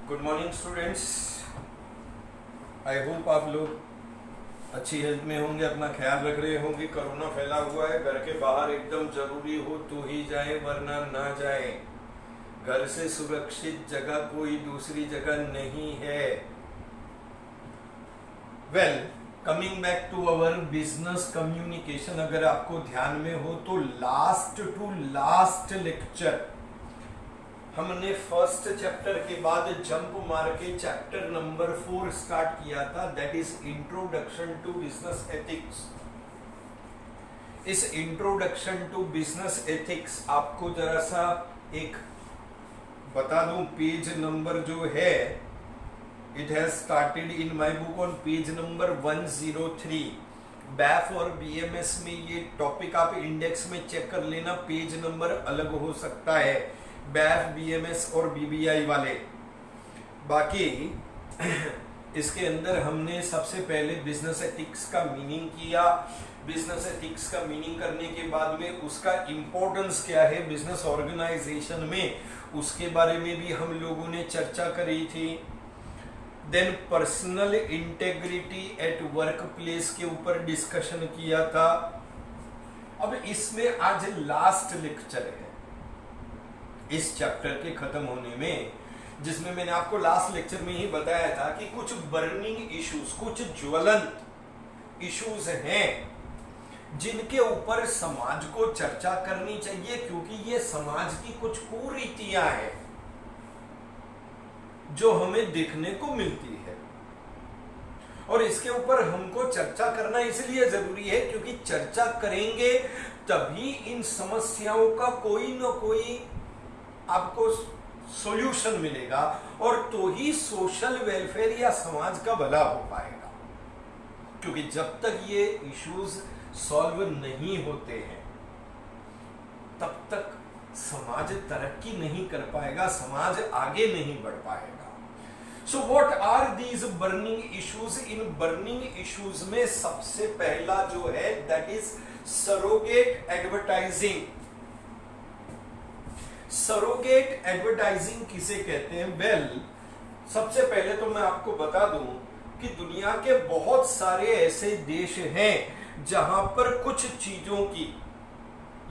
Good morning students. I hope आप लोग अच्छी हेल्थ में होंगे, अपना ख्याल रख रहे होंगे। कोरोना फैला हुआ है, घर के बाहर एकदम जरूरी हो तो ही जाए, वरना ना जाए। घर से सुरक्षित जगह कोई दूसरी जगह नहीं है। Well, coming back to our business communication, अगर आपको ध्यान में हो तो लास्ट टू लास्ट लेक्चर हमने फर्स्ट चैप्टर के बाद जंप मार के चैप्टर नंबर 4 स्टार्ट किया था, that is introduction to business ethics. इस इंट्रोडक्शन टू बिजनेस एथिक्स आपको जरा सा एक बता दूं, पेज नंबर जो है it has started in my book on page number 103। BAIF और बीएमएस में ये टॉपिक आप इंडेक्स में चेक कर लेना, पेज नंबर अलग हो सकता है बैफ, बीएमएस और बीबीआई वाले। बाकी इसके अंदर हमने सबसे पहले बिजनेस एथिक्स का मीनिंग किया। बिजनेस एथिक्स का मीनिंग करने के बाद में उसका इंपॉर्टेंस क्या है बिजनेस ऑर्गेनाइजेशन में, उसके बारे में भी हम लोगों ने चर्चा करी थी। Then personal integrity at work place के ऊपर डिस्कशन किया था। अब इसमें आज लास्ट लेक्चर है इस चैप्टर के खत्म होने में, जिसमें मैंने आपको लास्ट लेक्चर में ही बताया था कि कुछ बर्निंग इश्यूज, कुछ ज्वलंत इश्यूज हैं जिनके ऊपर समाज को चर्चा करनी चाहिए, क्योंकि ये समाज की कुछ कुरीतियां हैं जो हमें देखने को मिलती है। और इसके ऊपर हमको चर्चा करना इसलिए जरूरी है क्योंकि चर्चा करेंगे तभी इन समस्याओं का कोई ना कोई आपको सॉल्यूशन मिलेगा, और तो ही सोशल वेलफेयर या समाज का भला हो पाएगा। क्योंकि जब तक ये इश्यूज सॉल्व नहीं होते हैं तब तक समाज तरक्की नहीं कर पाएगा, समाज आगे नहीं बढ़ पाएगा। So what are these burning issues? इन बर्निंग इश्यूज में सबसे पहला जो है that is surrogate advertising. Surrogate advertising किसे कहते हैं? वेल, सबसे पहले तो मैं आपको बता दूं कि दुनिया के बहुत सारे ऐसे देश हैं जहां पर कुछ चीजों की,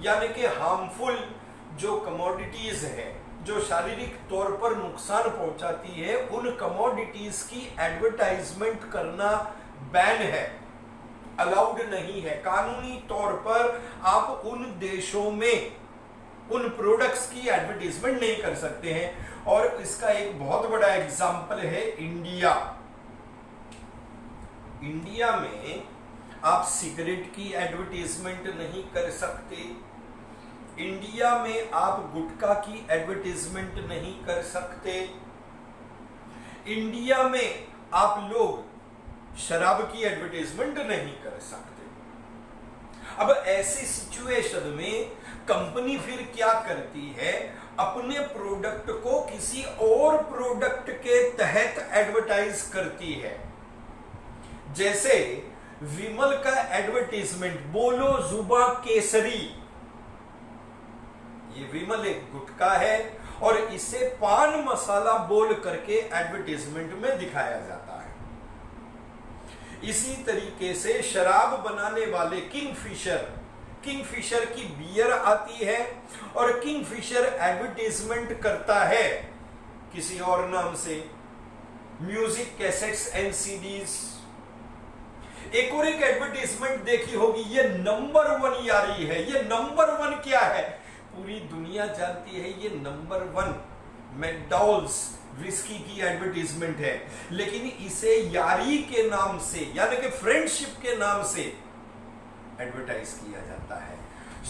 यानी कि हार्मफुल जो कमोडिटीज है, जो शारीरिक तौर पर नुकसान पहुंचाती है, उन कमोडिटीज की एडवर्टाइजमेंट करना बैन है, अलाउड नहीं है। कानूनी तौर पर आप उन देशों में उन प्रोडक्ट्स की एडवर्टाइजमेंट नहीं कर सकते हैं। और इसका एक बहुत बड़ा एग्जांपल है इंडिया। इंडिया में आप सिगरेट की एडवर्टाइजमेंट नहीं कर सकते, इंडिया में आप गुटखा की एडवर्टाइजमेंट नहीं कर सकते, इंडिया में आप लोग शराब की एडवर्टाइजमेंट नहीं कर सकते। अब ऐसी सिचुएशन में कंपनी फिर क्या करती है? अपने प्रोडक्ट को किसी और प्रोडक्ट के तहत एडवर्टाइज करती है। जैसे विमल का एडवर्टाइजमेंट, बोलो जुबा केसरी। ये विमल एक गुटखा है और इसे पान मसाला बोल करके एडवर्टाइजमेंट में दिखाया जाता है। इसी तरीके से शराब बनाने वाले किंगफिशर की बियर आती है और किंगफिशर एडवर्टाइजमेंट करता है किसी और नाम से, म्यूजिक कैसेट्स एंड सीडीज। एक और एक एडवर्टाइजमेंट देखी होगी, ये नंबर 1 यारी है। ये नंबर 1 क्या है? पूरी दुनिया जानती है ये नंबर 1 मैकडॉल्स विस्की की एडवर्टाइजमेंट है, लेकिन इसे यारी के नाम से, यानी कि फ्रेंडशिप के नाम से एडवर्टाइज किया जाता है।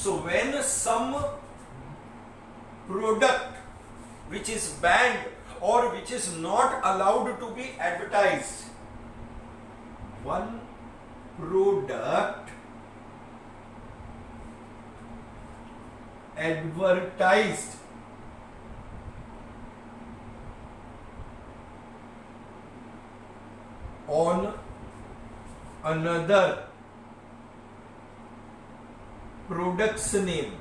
So when some product which is banned और which is not allowed to be advertised, one product advertised on another product's name,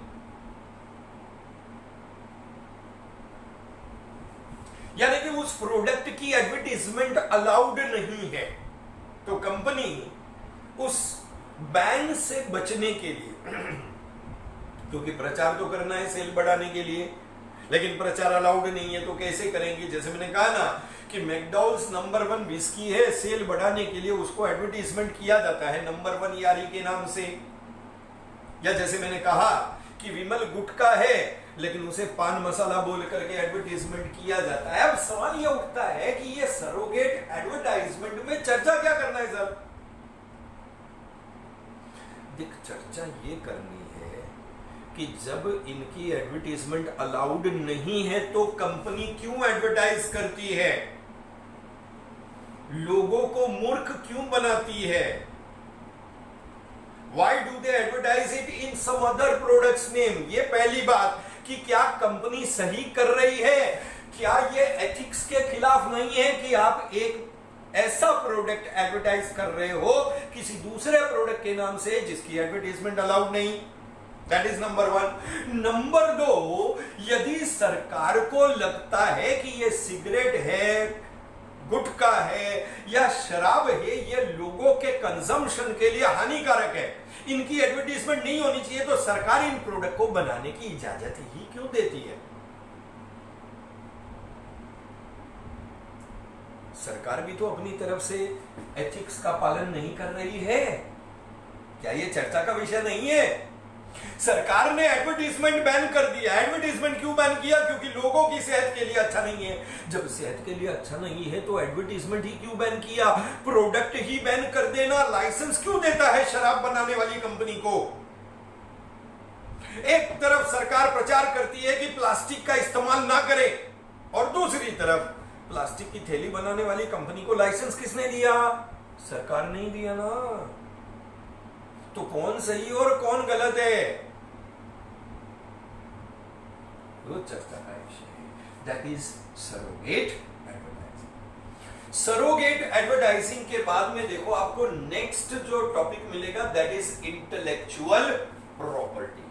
यानी कि उस प्रोडक्ट की एडवर्टीजमेंट अलाउड नहीं है, तो कंपनी उस बैन से बचने के लिए, क्योंकि प्रचार तो करना है सेल बढ़ाने के लिए, लेकिन प्रचार अलाउड नहीं है, तो कैसे करेंगे? जैसे मैंने कहा ना कि मैकडॉनल्ड्स नंबर 1 विस्की है, सेल बढ़ाने के लिए उसको एडवर्टीजमेंट किया जाता है नंबर 1 यारी के नाम से। या जैसे मैंने कहा कि विमल गुटखा है, लेकिन उसे पान मसाला बोल करके एडवर्टीजमेंट किया जाता है। अब सवाल यह उठता है कि ये सरोगेट एडवर्टाइजमेंट में चर्चा क्या करना है सर? देख, चर्चा ये करनी है कि जब इनकी एडवर्टीजमेंट अलाउड नहीं है तो कंपनी क्यों एडवर्टाइज करती है, लोगों को मूर्ख क्यों बनाती है? Why do they advertise it in some other product's name? ये पहली बात कि क्या कंपनी सही कर रही है, क्या ये एथिक्स के खिलाफ नहीं है कि आप एक ऐसा प्रोडक्ट एडवर्टाइज कर रहे हो किसी दूसरे प्रोडक्ट के नाम से जिसकी एडवर्टाइजमेंट अलाउड नहीं। That is number 1। नंबर 2, यदि सरकार को लगता है कि ये सिगरेट है, गुटखा है या शराब है, ये लोगों के कंजम्पशन के लिए हानिकारक है, इनकी एडवर्टीजमेंट नहीं होनी चाहिए, तो सरकार इन प्रोडक्ट को बनाने की इजाजत ही क्यों देती है? सरकार भी तो अपनी तरफ से एथिक्स का पालन नहीं कर रही है। क्या ये चर्चा का विषय नहीं है? सरकार ने एडवर्टीजमेंट बैन कर दिया। एडवर्टीजमेंट क्यों बैन किया? क्योंकि लोगों की सेहत के लिए अच्छा नहीं है। जब सेहत के लिए अच्छा नहीं है तो एडवर्टीजमेंट ही क्यों बैन किया? प्रोडक्ट ही बैन कर देना लाइसेंस क्यों देता है शराब बनाने वाली कंपनी को? एक तरफ सरकार प्रचार करती है कि प्लास्टिक का इस्तेमाल ना करें, और दूसरी तरफ प्लास्टिक की थैली बनाने वाली कंपनी को लाइसेंस किसने दिया? सरकार नहीं दिया ना। तो कौन सही और कौन गलत है? वो चर्चा का विषय है। That is surrogate advertising. Surrogate advertising के बाद में देखो आपको नेक्स्ट जो टॉपिक मिलेगा, दैट इज इंटेलेक्चुअल प्रॉपर्टी।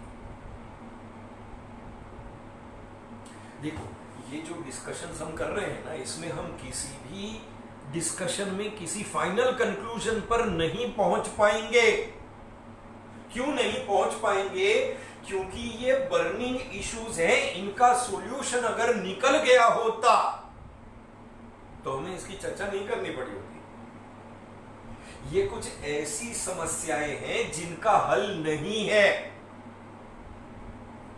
देखो, ये जो डिस्कशन हम कर रहे हैं ना, इसमें हम किसी भी डिस्कशन में किसी फाइनल कंक्लूजन पर नहीं पहुंच पाएंगे। क्यों नहीं पहुंच पाएंगे? क्योंकि ये बर्निंग इश्यूज हैं, इनका सॉल्यूशन अगर निकल गया होता तो हमें इसकी चर्चा नहीं करनी पड़ी होती। ये कुछ ऐसी समस्याएं हैं जिनका हल नहीं है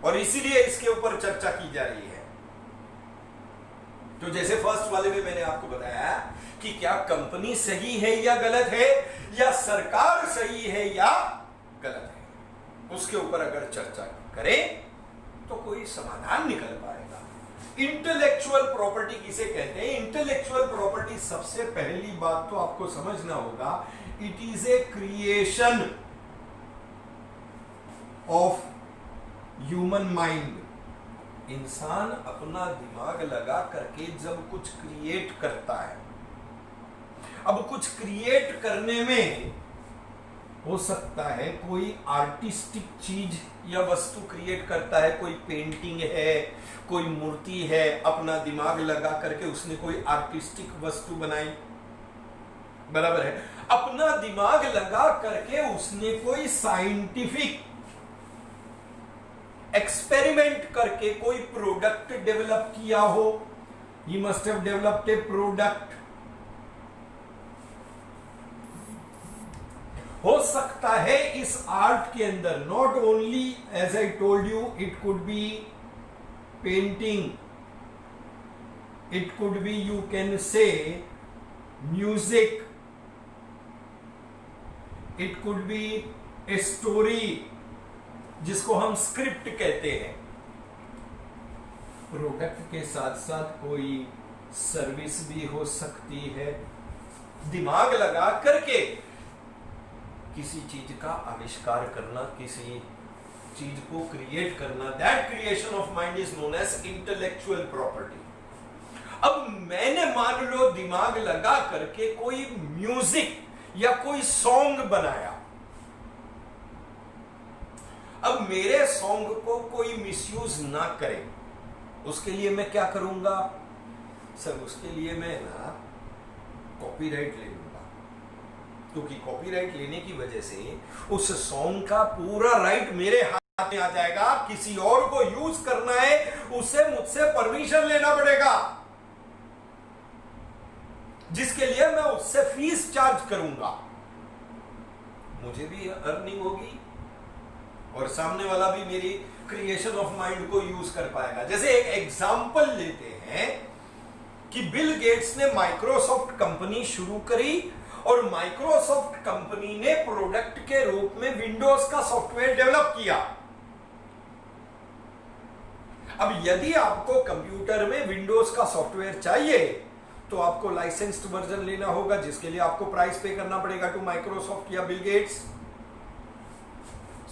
और इसीलिए इसके ऊपर चर्चा की जा रही है। तो जैसे फर्स्ट वाले में मैंने आपको बताया कि क्या कंपनी सही है या गलत है, या सरकार सही है या गलत है, उसके ऊपर अगर चर्चा करें तो कोई समाधान निकल पाएगा। इंटेलेक्चुअल प्रॉपर्टी किसे कहते हैं? इंटेलेक्चुअल प्रॉपर्टी, सबसे पहली बात तो आपको समझना होगा, it is a creation of human mind. इंसान अपना दिमाग लगा करके जब कुछ क्रिएट करता है, अब कुछ क्रिएट करने में हो सकता है कोई आर्टिस्टिक चीज या वस्तु क्रिएट करता है, कोई पेंटिंग है, कोई मूर्ति है, अपना दिमाग लगा करके उसने कोई आर्टिस्टिक वस्तु बनाई, बराबर है। अपना दिमाग लगा करके उसने कोई साइंटिफिक एक्सपेरिमेंट करके कोई प्रोडक्ट डेवलप किया हो, he must have developed a product. हो सकता है इस आर्ट के अंदर not only, as I told you, it could be painting, it could be, you can say music, it could be a story जिसको हम स्क्रिप्ट कहते हैं। प्रोडक्ट के साथ साथ कोई सर्विस भी हो सकती है। दिमाग लगा करके किसी चीज का आविष्कार करना, किसी चीज को क्रिएट करना, that creation of mind is known as intellectual property. अब मैंने मान लो दिमाग लगा करके कोई म्यूजिक या कोई सॉन्ग बनाया, अब मेरे सॉन्ग को कोई मिसयूज ना करे, उसके लिए मैं क्या करूंगा? सर उसके लिए मैं ना कॉपीराइट ले लूंगा, क्योंकि कॉपीराइट लेने की वजह से उस सॉन्ग का पूरा राइट मेरे हाथ में आ जाएगा, किसी और को यूज करना है उसे मुझसे परमिशन लेना पड़ेगा, जिसके लिए मैं उससे फीस चार्ज करूंगा, मुझे भी अर्निंग होगी और सामने वाला भी मेरी क्रिएशन ऑफ माइंड को यूज कर पाएगा। जैसे एक एग्जांपल लेते हैं कि बिल गेट्स ने माइक्रोसॉफ्ट कंपनी शुरू करी और माइक्रोसॉफ्ट कंपनी ने प्रोडक्ट के रूप में विंडोज का सॉफ्टवेयर डेवलप किया। अब यदि आपको कंप्यूटर में विंडोज का सॉफ्टवेयर चाहिए तो आपको लाइसेंस्ड वर्जन लेना होगा, जिसके लिए आपको प्राइस पे करना पड़ेगा टू माइक्रोसॉफ्ट या Bill Gates.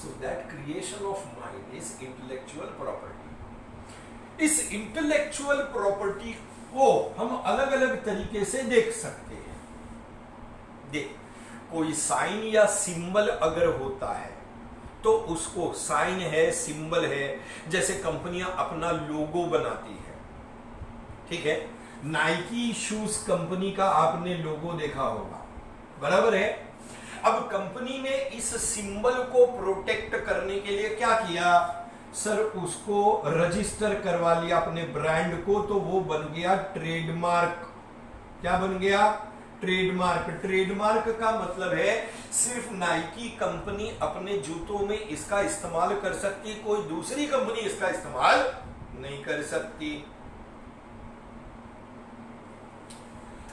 So that creation of mind is intellectual property. इस इंटेलेक्चुअल प्रॉपर्टी को हम अलग अलग तरीके से देख सकते हैं। देख, कोई साइन या सिंबल अगर होता है तो उसको, साइन है, सिंबल है, जैसे कंपनियां अपना लोगो बनाती है, ठीक है, नाइकी शूज कंपनी का आपने लोगो देखा होगा, बराबर है। अब कंपनी ने इस सिंबल को प्रोटेक्ट करने के लिए क्या किया सर, उसको रजिस्टर करवा लिया अपने ब्रांड को, तो वो बन गया ट्रेडमार्क। क्या बन गया? ट्रेडमार्क। ट्रेडमार्क का मतलब है सिर्फ नाइकी कंपनी अपने जूतों में इसका इस्तेमाल कर सकती, कोई दूसरी कंपनी इसका इस्तेमाल नहीं कर सकती।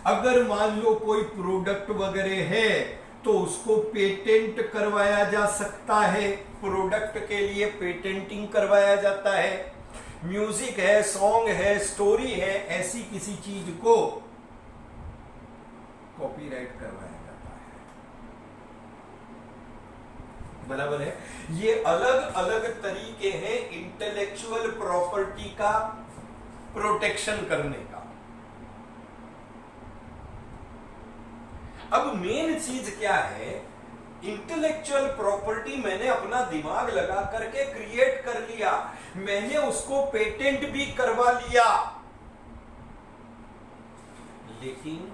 अगर मान लो कोई प्रोडक्ट वगैरह है तो उसको पेटेंट करवाया जा सकता है, प्रोडक्ट के लिए पेटेंटिंग करवाया जाता है। म्यूजिक है, सॉन्ग है, स्टोरी है, ऐसी किसी चीज को कॉपीराइट करवाया जाता है, बराबर है। ये अलग अलग तरीके हैं इंटेलेक्चुअल प्रॉपर्टी का प्रोटेक्शन करने का। अब मेन चीज क्या है, इंटेलेक्चुअल प्रॉपर्टी मैंने अपना दिमाग लगा करके क्रिएट कर लिया, मैंने उसको पेटेंट भी करवा लिया, लेकिन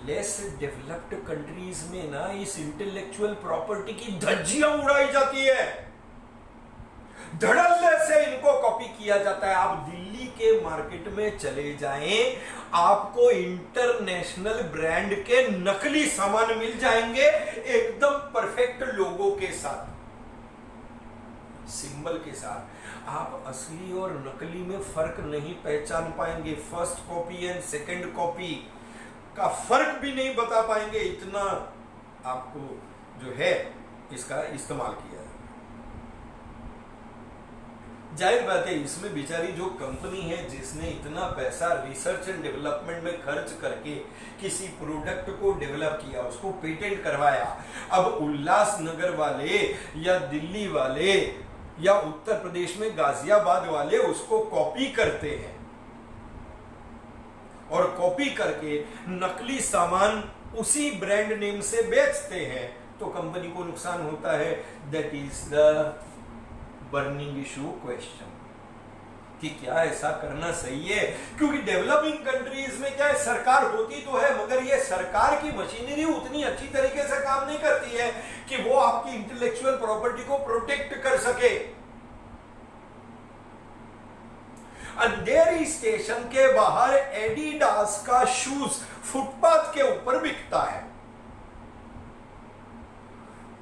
लेस डेवलप्ड कंट्रीज में ना इस इंटेलेक्चुअल प्रॉपर्टी की धज्जियां उड़ाई जाती है, धड़ल्ले से इनको कॉपी किया जाता है। आप दिल्ली के मार्केट में चले जाएं, आपको इंटरनेशनल ब्रांड के नकली सामान मिल जाएंगे, एकदम परफेक्ट लोगो के साथ, सिंबल के साथ। आप असली और नकली में फर्क नहीं पहचान पाएंगे, first copy and second copy का फर्क भी नहीं बता पाएंगे, इतना आपको जो है इसका इस्तेमाल किया है। जाहिर बात है, इसमें बेचारी जो कंपनी है जिसने इतना पैसा रिसर्च एंड डेवलपमेंट में खर्च करके किसी प्रोडक्ट को डेवलप किया, उसको पेटेंट करवाया, अब उल्लासनगर वाले या दिल्ली वाले या उत्तर प्रदेश में गाजियाबाद वाले उसको कॉपी करते हैं और कॉपी करके नकली सामान उसी ब्रांड नेम से बेचते हैं, तो कंपनी को नुकसान होता है। That is the burning issue question कि क्या ऐसा करना सही है, क्योंकि डेवलपिंग कंट्रीज में क्या है, सरकार होती तो है मगर ये सरकार की मशीनरी उतनी अच्छी तरीके से काम नहीं करती है कि वो आपकी इंटेलेक्चुअल प्रॉपर्टी को प्रोटेक्ट कर सके। अंधेरी स्टेशन के बाहर एडिडास का शूज फुटपाथ के ऊपर बिकता है,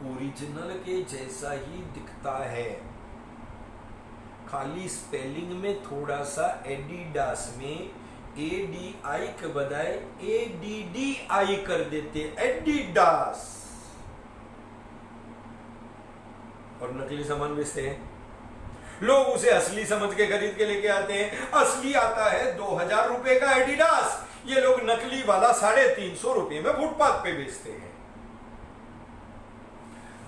ओरिजिनल के जैसा ही दिखता है, खाली स्पेलिंग में थोड़ा सा एडिडास में ADI के बजाय ADDI कर देते, एडिडास, और नकली सामान बेचते हैं। लोग उसे असली समझ के खरीद के लेके आते हैं। असली आता है 2000 रुपए का एडिडास, ये लोग नकली वाला 350 रुपए में फुटपाथ पे बेचते हैं।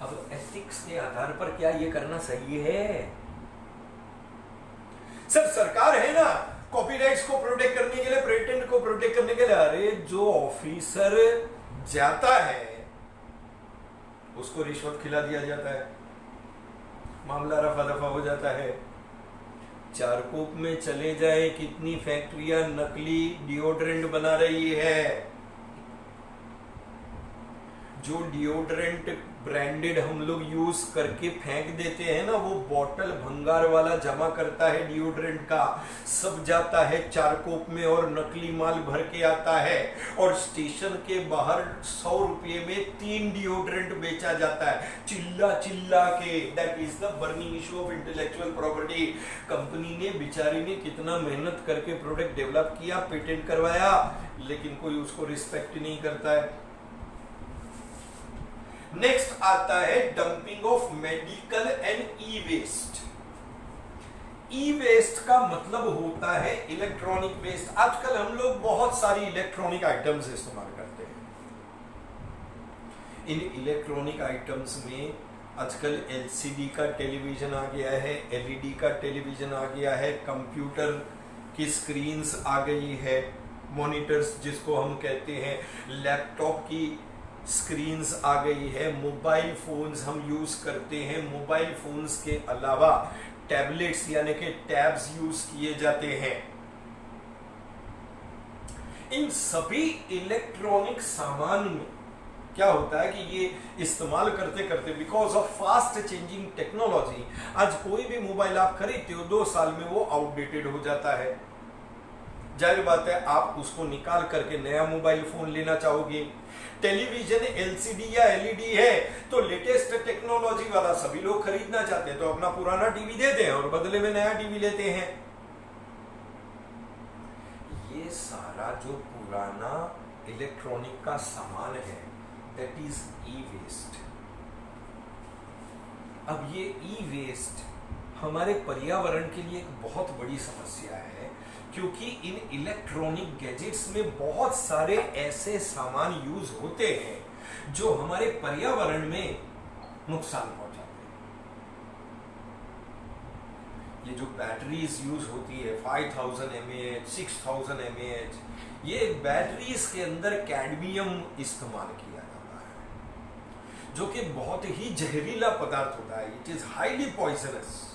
अब एथिक्स के आधार पर क्या ये करना सही है? सर सरकार है ना कॉपीराइट्स को प्रोटेक्ट करने के लिए, पेटेंट को प्रोटेक्ट करने के लिए, अरे जो ऑफिसर जाता है उसको रिश्वत खिला दिया जाता है, मामला रफा दफा हो जाता है। चारकोप में चले जाए, कितनी फैक्ट्रियां नकली डिओड्रेंट बना रही है। जो डिओड्रेंट ब्रांडेड हम लोग यूज करके फेंक देते हैं ना, वो बॉटल भंगार वाला जमा करता है डिओड्रेंट का, सब जाता है चारकोप में और नकली माल भर के आता है, और स्टेशन के बाहर 100 रुपये में 3 डिओड्रेंट बेचा जाता है, चिल्ला चिल्ला के। That is the burning issue of intellectual property. Company ने, बेचारी ने कितना मेहनत करके प्रोडक्ट डेवलप किया, पेटेंट करवाया, लेकिन कोई उसको रिस्पेक्ट नहीं करता है। नेक्स्ट आता है dumping of medical and e waste. E waste का मतलब होता है इलेक्ट्रॉनिक वेस्ट। आजकल हम लोग बहुत सारी इलेक्ट्रॉनिक आइटम्स इस्तेमाल करते हैं। इन इलेक्ट्रॉनिक आइटम्स में आजकल एलसीडी का टेलीविजन आ गया है, एलईडी का टेलीविजन आ गया है, कंप्यूटर की स्क्रीन्स आ गई है, मॉनिटर्स जिसको हम कहते हैं, लैपटॉप की स्क्रीन्स आ गई है, मोबाइल फोन्स हम यूज करते हैं, मोबाइल फोन्स के अलावा टैबलेट्स यानी कि टैब्स यूज किए जाते हैं। इन सभी इलेक्ट्रॉनिक सामान में क्या होता है कि ये इस्तेमाल करते करते, because of fast changing technology, आज कोई भी मोबाइल आप खरीदते हो 2 साल में वो आउटडेटेड हो जाता है। जाहिर बात है आप उसको निकाल करके नया मोबाइल फोन लेना चाहोगे। टेलीविजन एलसीडी या एलईडी है तो लेटेस्ट टेक्नोलॉजी वाला सभी लोग खरीदना चाहते हैं, तो अपना पुराना टीवी देते हैं और बदले में नया टीवी लेते हैं। ये सारा जो पुराना इलेक्ट्रॉनिक का सामान है, दैट इज ई वेस्ट। अब ये ई वेस्ट हमारे पर्यावरण के लिए एक बहुत बड़ी समस्या है, क्योंकि इन इलेक्ट्रॉनिक गैजेट्स में बहुत सारे ऐसे सामान यूज होते हैं जो हमारे पर्यावरण में नुकसान पहुंचाते हैं। ये जो बैटरीज यूज होती है 5000 mAh, 6000 mAh, ये बैटरीज के अंदर कैडमियम इस्तेमाल किया जाता है, जो कि बहुत ही जहरीला पदार्थ होता है। It is highly poisonous.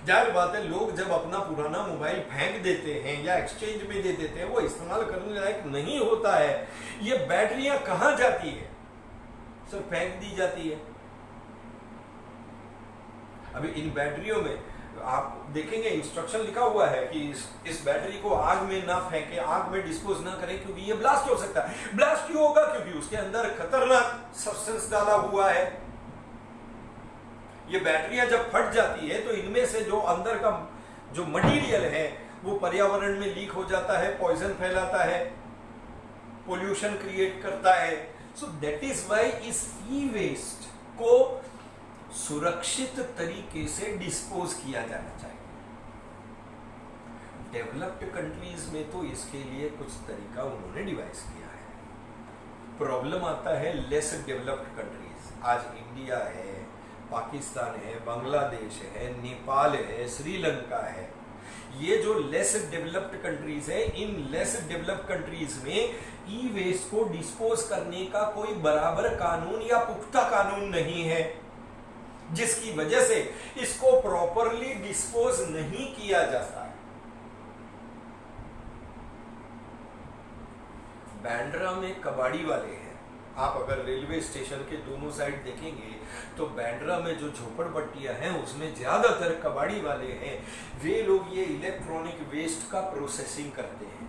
जाहिर बात है लोग जब अपना पुराना मोबाइल फेंक देते हैं या एक्सचेंज में दे देते हैं, वो इस्तेमाल करने लायक नहीं होता है। ये बैटरियां कहां जाती है? सब फेंक दी जाती है। अभी इन बैटरियों में आप देखेंगे इंस्ट्रक्शन लिखा हुआ है कि इस बैटरी को आग में ना फेंके, आग में डिस्पोज ना करें, क्योंकि ये ब्लास्ट हो सकता है। ब्लास्ट क्यों होगा? क्योंकि उसके अंदर खतरनाक सब्सटेंस डाला हुआ है। ये बैटरियां जब फट जाती है तो इनमें से जो अंदर का जो मटेरियल है वो पर्यावरण में लीक हो जाता है, पॉइजन फैलाता है, पोल्यूशन क्रिएट करता है। सो दैट इज व्हाई इस ई वेस्ट को सुरक्षित तरीके से डिस्पोज किया जाना चाहिए। डेवलप्ड कंट्रीज में तो इसके लिए कुछ तरीका उन्होंने डिवाइस किया है। प्रॉब्लम आता है लेस डेवलप्ड कंट्रीज। आज इंडिया है, पाकिस्तान है, बांग्लादेश है, नेपाल है, श्रीलंका है, ये जो लेस डेवलप्ड कंट्रीज है, इन लेस डेवलप्ड कंट्रीज में ई वेस्ट को डिस्पोज करने का कोई बराबर कानून या पुख्ता कानून नहीं है, जिसकी वजह से इसको प्रॉपरली डिस्पोज नहीं किया जाता है। बांद्रा में कबाड़ी वाले हैं। आप अगर रेलवे स्टेशन के दोनों साइड देखेंगे तो बांद्रा में जो झोपड़पट्टियां हैं उसमें ज्यादातर कबाड़ी वाले हैं। वे लोग ये इलेक्ट्रॉनिक वेस्ट का प्रोसेसिंग करते हैं,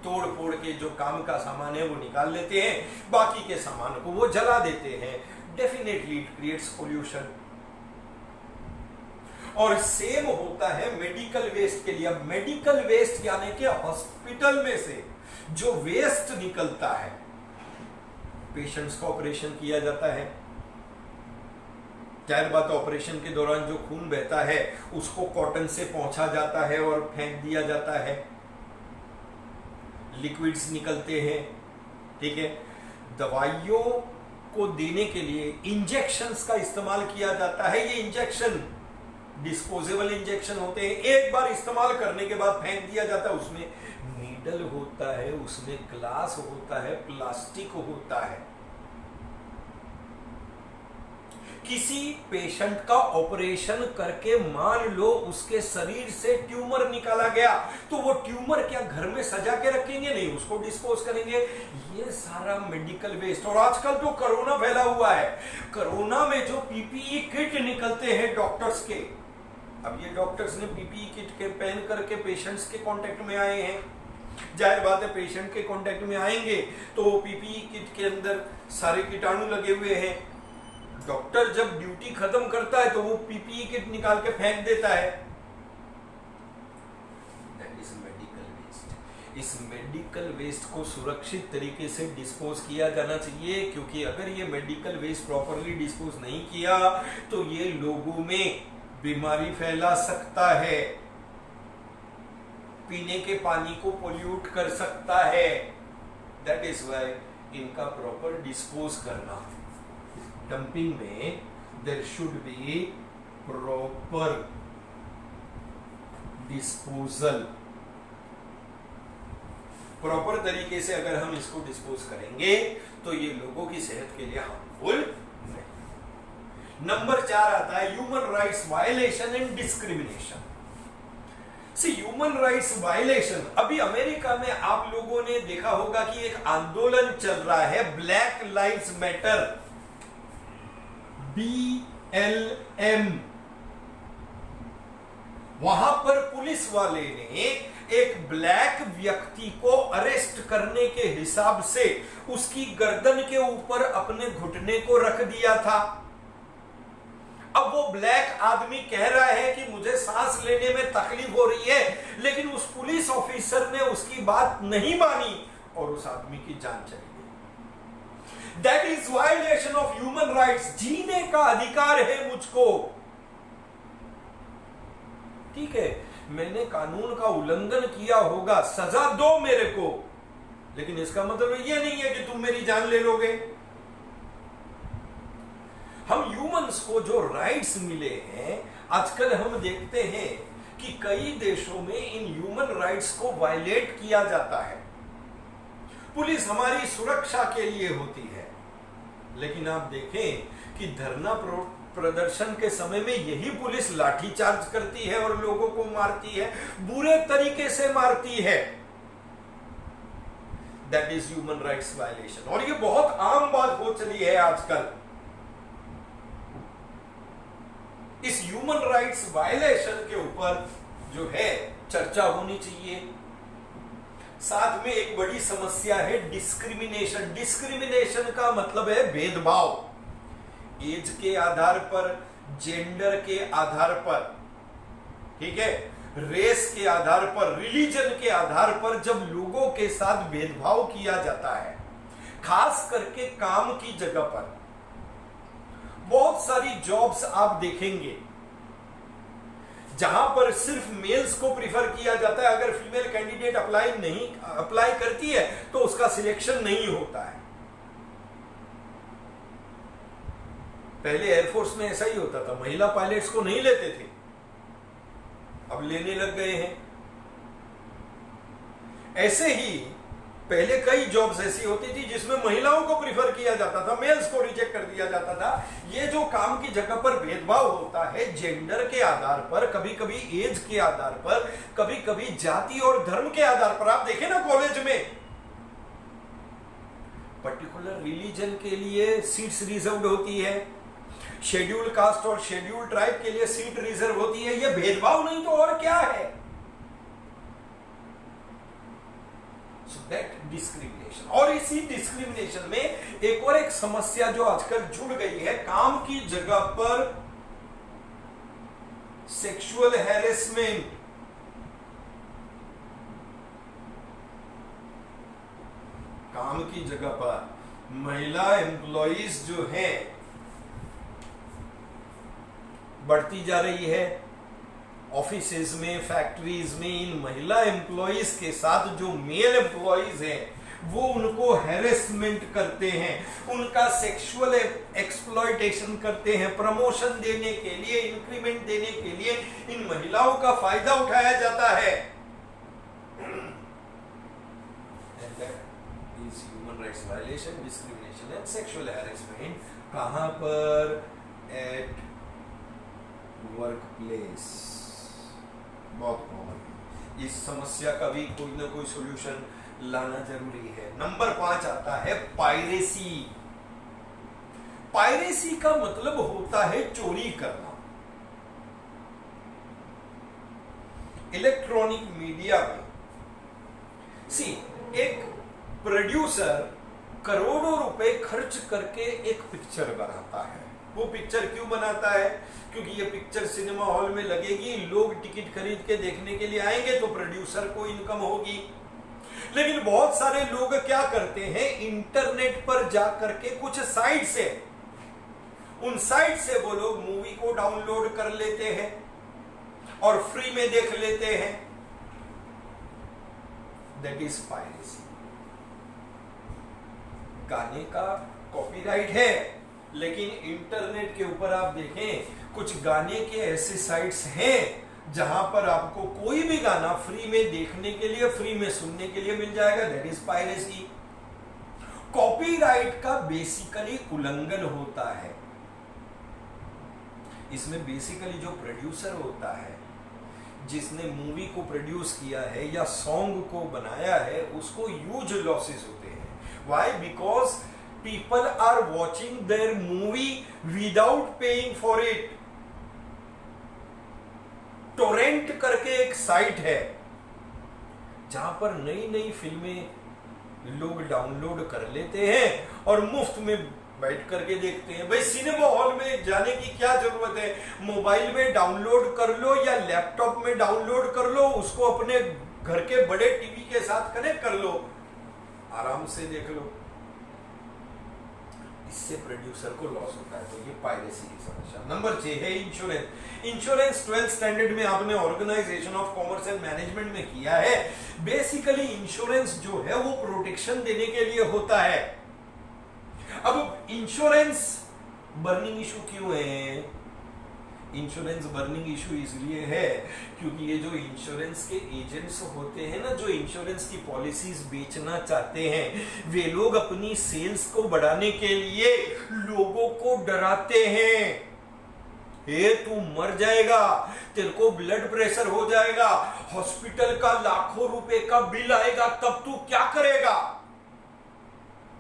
तोड़ फोड़ के जो काम का सामान है वो निकाल लेते हैं, बाकी के सामान को वो जला देते हैं। Definitely it creates pollution. और सेम होता है मेडिकल वेस्ट के लिए। अब मेडिकल वेस्ट यानी कि हॉस्पिटल में से जो वेस्ट निकलता है, पेशेंट्स का ऑपरेशन किया जाता है, जाहिर बात ऑपरेशन के दौरान जो खून बहता है उसको कॉटन से पोंछा जाता है और फेंक दिया जाता है, लिक्विड्स निकलते हैं, ठीक है। दवाइयों को देने के लिए इंजेक्शंस का इस्तेमाल किया जाता है। ये इंजेक्शन डिस्पोजेबल इंजेक्शन होते हैं, एक बार इस्तेमाल करने के बाद फेंक दिया जाता है। उसमें नीडल होता है, उसमें ग्लास होता है, प्लास्टिक होता है। किसी पेशेंट का ऑपरेशन करके मान लो उसके शरीर से ट्यूमर निकाला गया, तो वो ट्यूमर क्या घर में सजा के रखेंगे? नहीं, उसको डिस्पोज करेंगे। ये सारा मेडिकल वेस्ट। और आजकल जो कोरोना फैला हुआ है, कोरोना में जो पीपीई किट निकलते हैं डॉक्टर्स के, अब ये डॉक्टर्स ने पीपीई किट के पहन करके पेशेंट्स के कांटेक्ट में आए हैं, जाहिर बात है पेशेंट के कांटेक्ट में आएंगे तो पीपीई किट के अंदर सारे कीटाणु लगे हुए हैं। डॉक्टर जब ड्यूटी खत्म करता है तो वो पीपीई किट निकाल के फेंक देता है। That is medical waste. इस मेडिकल वेस्ट को सुरक्षित तरीके से डिस्पोज किया जाना चाहिए, क्योंकि अगर ये मेडिकल वेस्ट प्रॉपरली डिस्पोज नहीं किया तो ये लोगों में बीमारी फैला सकता है, पीने के पानी को पोल्यूट कर सकता है। दैट इज वाई इनका प्रॉपर डिस्पोज करना। डंपिंग में there should be proper disposal. Proper तरीके से अगर हम इसको डिस्पोज करेंगे तो ये लोगों की सेहत के लिए हार्मफुल नहीं। नंबर 4 आता है human rights violation and discrimination. Human rights violation. अभी अमेरिका में आप लोगों ने देखा होगा कि एक आंदोलन चल रहा है, ब्लैक लाइव्स मैटर, BLM। वहां पर पुलिस वाले ने एक ब्लैक व्यक्ति को अरेस्ट करने के हिसाब से उसकी गर्दन के ऊपर अपने घुटने को रख दिया था। अब वो ब्लैक आदमी कह रहा है कि मुझे सांस लेने में तकलीफ हो रही है, लेकिन उस पुलिस ऑफिसर ने उसकी बात नहीं मानी और उस आदमी की जान चली गई। That is violation of human rights. जीने का अधिकार है मुझको, ठीक है, मैंने कानून का उल्लंघन किया होगा, सजा दो मेरे को, लेकिन इसका मतलब ये नहीं है कि तुम मेरी जान ले लोगे। हम ह्यूमंस को जो राइट्स मिले हैं, आजकल हम देखते हैं कि कई देशों में इन ह्यूमन राइट्स को वायलेट किया जाता है। पुलिस हमारी सुरक्षा के लिए होती है, लेकिन आप देखें कि धरना प्रदर्शन के समय में यही पुलिस लाठीचार्ज करती है और लोगों को मारती है, बुरे तरीके से मारती है। That is human rights violation. और ये बहुत आम बात हो चली है आजकल। इस ह्यूमन राइट्स वायलेशन के ऊपर जो है चर्चा होनी चाहिए। साथ में एक बड़ी समस्या है डिस्क्रिमिनेशन। डिस्क्रिमिनेशन का मतलब है भेदभाव, एज के आधार पर, जेंडर के आधार पर, ठीक है, रेस के आधार पर, रिलीजन के आधार पर जब लोगों के साथ भेदभाव किया जाता है, खास करके काम की जगह पर। बहुत सारी जॉब्स आप देखेंगे जहां पर सिर्फ मेल्स को प्रीफर किया जाता है, अगर फीमेल कैंडिडेट अप्लाई करती है तो उसका सिलेक्शन नहीं होता है। पहले एयरफोर्स में ऐसा ही होता था, महिला पायलट्स को नहीं लेते थे, अब लेने लग गए हैं। ऐसे ही पहले कई जॉब्स ऐसी होती थी जिसमें महिलाओं को प्रीफर किया जाता था, मेल्स को रिजेक्ट कर दिया जाता था। ये जो काम की जगह पर भेदभाव होता है जेंडर के आधार पर, कभी कभी एज के आधार पर, कभी कभी जाति और धर्म के आधार पर। आप देखें ना कॉलेज में पर्टिकुलर रिलीजन के लिए सीट्स रिजर्व्ड होती है, शेड्यूल कास्ट और शेड्यूल ट्राइब के लिए सीट रिजर्व होती है। यह भेदभाव नहीं तो और क्या है? That discrimination. और इसी डिस्क्रिमिनेशन में एक और एक समस्या जो आजकल जुड़ गई है, काम की जगह पर सेक्सुअल हैरेसमेंट। काम की जगह पर महिला एम्प्लॉइज जो हैं बढ़ती जा रही है। ऑफिसेज में, फैक्ट्रीज में इन महिला एम्प्लॉइज के साथ जो मेल एम्प्लॉइज हैं वो उनको हैरेसमेंट करते हैं, उनका सेक्सुअल एक्सप्लॉयटेशन करते हैं। प्रमोशन देने के लिए, इंक्रीमेंट देने के लिए इन महिलाओं का फायदा उठाया जाता है। And that is human rights violation, discrimination and sexual harassment। कहां पर? एट वर्क प्लेस, बहुत कॉमन है। इस समस्या का भी कोई ना कोई सॉल्यूशन लाना जरूरी है। नंबर 5 आता है पायरेसी। पायरेसी का मतलब होता है चोरी करना। इलेक्ट्रॉनिक मीडिया में एक प्रोड्यूसर करोड़ों रुपए खर्च करके एक पिक्चर बनाता है। वो पिक्चर क्यों बनाता है? क्योंकि ये पिक्चर सिनेमा हॉल में लगेगी, लोग टिकट खरीद के देखने के लिए आएंगे, तो प्रोड्यूसर को इनकम होगी। लेकिन बहुत सारे लोग क्या करते हैं, इंटरनेट पर जा करके कुछ साइट से, उन साइट से वो लोग मूवी को डाउनलोड कर लेते हैं और फ्री में देख लेते हैं। That is piracy. गाने का कॉपीराइट है, लेकिन इंटरनेट के ऊपर आप देखें, कुछ गाने के ऐसे साइट्स हैं जहां पर आपको कोई भी गाना फ्री में देखने के लिए, फ्री में सुनने के लिए मिल जाएगा। That is piracy. कॉपीराइट का बेसिकली उल्लंघन होता है। इसमें बेसिकली जो प्रोड्यूसर होता है, जिसने मूवी को प्रोड्यूस किया है या सॉन्ग को बनाया है, उसको ह्यूज लॉसेस होते हैं। Why? Because people are watching their movie without paying for it. Torrent करके एक साइट है जहां पर नई नई फिल्में लोग डाउनलोड कर लेते हैं और मुफ्त में बैठ करके देखते हैं। भाई सिनेमा हॉल में जाने की क्या जरूरत है? मोबाइल में डाउनलोड कर लो या लैपटॉप में डाउनलोड कर लो, उसको अपने घर के बड़े टीवी के साथ कनेक्ट कर लो, आराम से देख लो। इससे प्रोड्यूसर को लॉस होता है। तो ये पायरेसी की समस्या। नंबर 6 है इंश्योरेंस। इंश्योरेंस 12th स्टैंडर्ड में आपने organisation of commerce and management में किया है। बेसिकली इंश्योरेंस जो है वो प्रोटेक्शन देने के लिए होता है। अब इंश्योरेंस बर्निंग इशू क्यों है? इंश्योरेंस बर्निंग इशू इसलिए है क्योंकि ये जो इंश्योरेंस के एजेंट्स होते हैं ना, जो इंश्योरेंस की पॉलिसीज बेचना चाहते हैं, वे लोग अपनी सेल्स को बढ़ाने के लिए लोगों को डराते हैं। हे तू मर जाएगा, तेरे को ब्लड प्रेशर हो जाएगा, हॉस्पिटल का लाखों रुपए का बिल आएगा, तब तू क्या करेगा?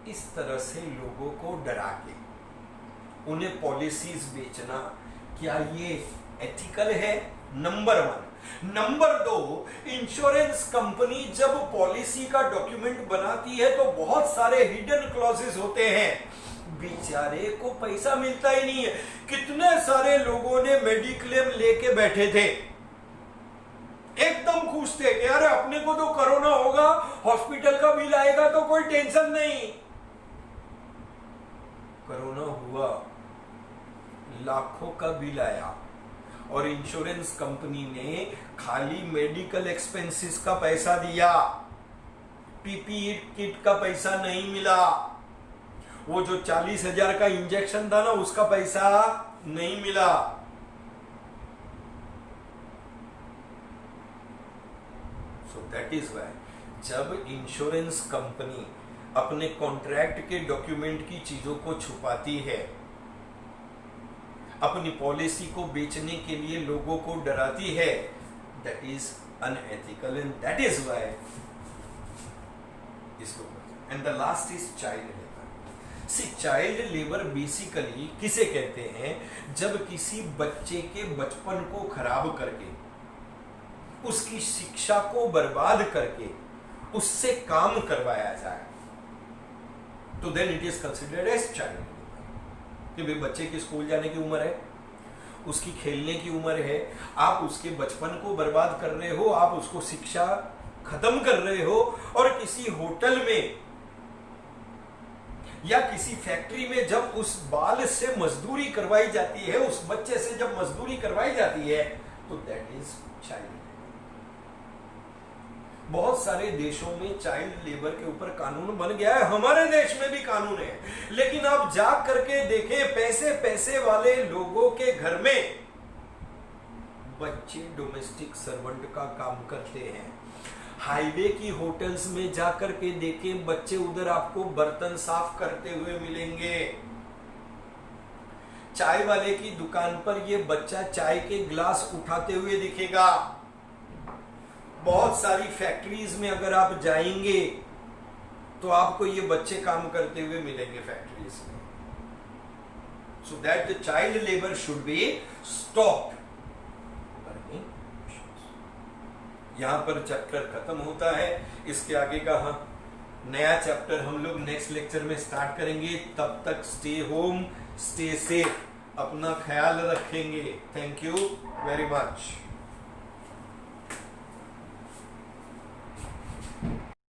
इस तरह से लोगों को डरा के उन्हें पॉलिसीज बेचना, क्या ये एथिकल है? नंबर 1। नंबर 2, इंश्योरेंस कंपनी जब पॉलिसी का डॉक्यूमेंट बनाती है तो बहुत सारे हिडन क्लॉजेस होते हैं। बेचारे को पैसा मिलता ही नहीं है। कितने सारे लोगों ने मेडिक्लेम लेके बैठे थे, एकदम खुश थे कि यार अपने को तो कोरोना होगा, हॉस्पिटल का बिल आएगा तो कोई टेंशन नहीं। कोरोना हुआ, लाखों का बिल आया और इंश्योरेंस कंपनी ने खाली मेडिकल एक्सपेंसेस का पैसा दिया, पीपीई किट का पैसा नहीं मिला। वो जो 40,000 का इंजेक्शन था ना, उसका पैसा नहीं मिला। सो दैट इज व्हाई जब इंश्योरेंस कंपनी अपने कॉन्ट्रैक्ट के डॉक्यूमेंट की चीजों को छुपाती है, अपनी पॉलिसी को बेचने के लिए लोगों को डराती है, that is unethical and that is why इसको। And the last is child labour. See child labour basically किसे कहते हैं? जब किसी बच्चे के बचपन को खराब करके, उसकी शिक्षा को बर्बाद करके उससे काम करवाया जाए, तो then it is considered as child labour. कि भाई बच्चे की स्कूल जाने की उम्र है, उसकी खेलने की उम्र है, आप उसके बचपन को बर्बाद कर रहे हो, आप उसको शिक्षा खत्म कर रहे हो, और किसी होटल में या किसी फैक्ट्री में जब उस बाल से मजदूरी करवाई जाती है, उस बच्चे से जब मजदूरी करवाई जाती है, तो दैट इज चाइल्ड लेबर। बहुत सारे देशों में चाइल्ड लेबर के ऊपर कानून बन गया है, हमारे देश में भी कानून है, लेकिन आप जा करके देखें, पैसे वाले लोगों के घर में बच्चे डोमेस्टिक सर्वेंट का काम करते हैं। हाईवे की होटल्स में जाकर के देखें, बच्चे उधर आपको बर्तन साफ करते हुए मिलेंगे। चाय वाले की दुकान पर ये बच्चा चाय के गिलास उठाते हुए दिखेगा। बहुत सारी फैक्ट्रीज में अगर आप जाएंगे तो आपको ये बच्चे काम करते हुए मिलेंगे फैक्ट्रीज में। So that the child labour should be stopped. यहां पर चैप्टर खत्म होता है। इसके आगे का नया चैप्टर हम लोग नेक्स्ट लेक्चर में स्टार्ट करेंगे। तब तक स्टे होम, स्टे सेफ, अपना ख्याल रखेंगे। Thank you very much.